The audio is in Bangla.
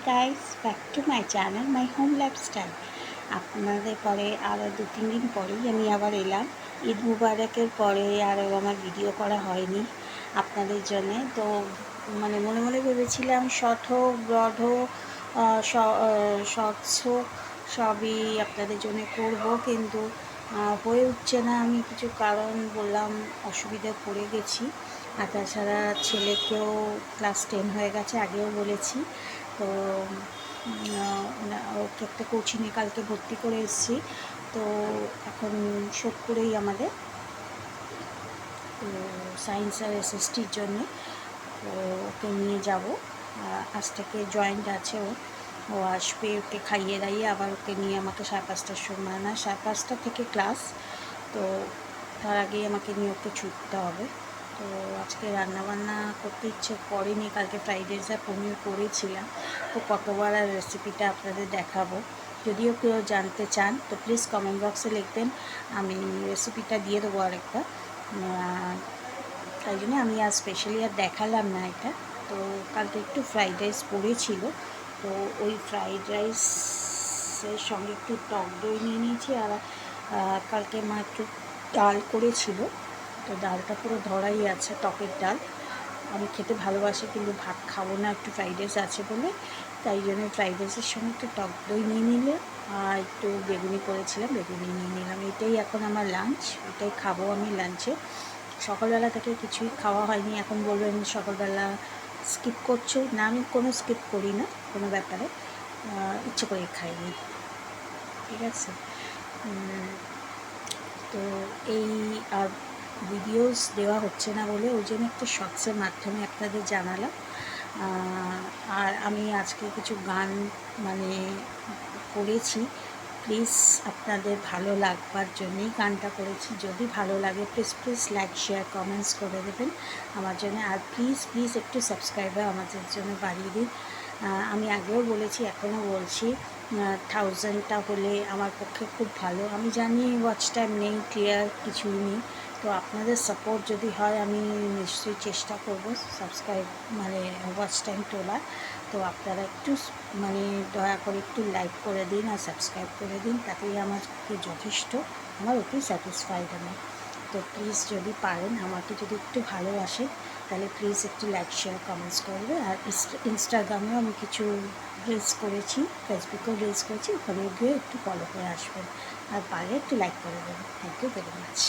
Guys, back to my channel my home lifestyle. আপনাদের পরে আরও 2-3 দিন পরেই আমি আবার এলাম। ঈদ মুবারকের পরে আরও আমার ভিডিও করা হয়নি আপনাদের জন্যে। তো মনে মনে ভেবেছিলাম শর্ট হোক, ব্রড হোক, শর্টস হোক, সবই আপনাদের জন্য করব, কিন্তু হয়ে উঠছে না। আমি কিছু কারণ বললাম, অসুবিধায় পড়ে গেছি। আর তাছাড়া ছেলেকেও ক্লাস 10 হয়ে গেছে, আগেও বলেছি। তো ওকে একটা কোচিংয়ে কালকে ভর্তি করে এসেছি। তো এখন সোদপুরেই আমাদের, তো সায়েন্স আর এসএসটির জন্যে। তো ওকে নিয়ে যাব, আজ থেকে জয়েন্ট আছে ও আসবে। ওকে খাইয়ে দাইয়ে আবার ওকে নিয়ে আমাকে 5:30টার সময়, না 5:30 থেকে ক্লাস, তো তার আগেই আমাকে নিয়ে ওকে ছুটতে হবে। তো আজকে রান্নাবান্না করতে ইচ্ছে করেনি, কালকে ফ্রাইড রাইস আর পনির করেছিলাম। তো কতবার আর রেসিপিটা আপনাদের দেখাবো। যদিও কেউ জানতে চান তো প্লিজ কমেন্ট বক্সে লিখবেন, আমি রেসিপিটা দিয়ে দেবো আরেকটা। তাই জন্য আমি আর স্পেশালি আর দেখালাম না এটা। তো কালকে একটু ফ্রাইড রাইস করেছিল, তো ওই ফ্রাইড রাইসের সঙ্গে একটু টক দই নিয়ে নিয়েছি। আর কালকে মা একটু ডাল করেছিল, তো ডালটা পুরো ধরাই আছে, টকের ডাল। আমি খেতে ভালোবাসি, কিন্তু ভাত খাবো না একটু ফ্রাইড রাইস আছে বলে। তাই জন্য ফ্রাইড রাইসের সঙ্গে একটু টক দই নিয়ে নিলে, আর একটু বেগুনি করেছিলাম, বেগুনি নিয়ে নিলাম। এটাই এখন আমার লাঞ্চ, এটাই খাবো আমি লাঞ্চে। সকালবেলা থেকে কিছুই খাওয়া হয়নি। এখন বলবেন সকালবেলা স্কিপ করছো, না আমি কোনো স্কিপ করি না কোনো ব্যাপারে, ইচ্ছে করে খাইনি, ঠিক আছে। তো এই আর ভিডিওস দেওয়া হচ্ছে না বলে ওই জন্য একটু শর্টসের মাধ্যমে আপনাদের জানালাম। আর আমি আজকে কিছু গান মানে করেছি, প্লিজ আপনাদের ভালো লাগবার জন্যই গানটা করেছি। যদি ভালো লাগে প্লিজ লাইক শেয়ার কমেন্টস করে দেবেন আমার জন্য। আর প্লিজ একটু সাবস্ক্রাইবার আমাদের জন্য বাড়িয়ে দিন। আমি আগেও বলেছি, এখনও বলছি, 1000টা হলে আমার পক্ষে খুব ভালো। আমি জানি ওয়াচ টাইম নেই, ক্লিয়ার কিছুই নেই, তো আপনাদের সাপোর্ট যদি হয় আমি নিশ্চয়ই চেষ্টা করব সাবস্ক্রাইব মানে ওয়াচ টাইম তোলার। তো আপনারা একটু মানে দয়া করে একটু লাইক করে দিন আর সাবস্ক্রাইব করে দিন, তাতেই আমাকে যথেষ্ট, আমার অতি স্যাটিসফাইড আমি। তো প্লিজ যদি পারেন, আমাকে যদি একটু ভালোবাসেন, তাহলে প্লিজ একটু লাইক শেয়ার কমেন্টস করবে। আর ইনস্টাগ্রামেও আমি কিছু রিলস করেছি, ফেসবুকেও রিলস করেছি, ওখানে গিয়ে একটু ফলো করে আসবেন। আর পারলে একটু লাইক করে দেবেন। Thank you very much.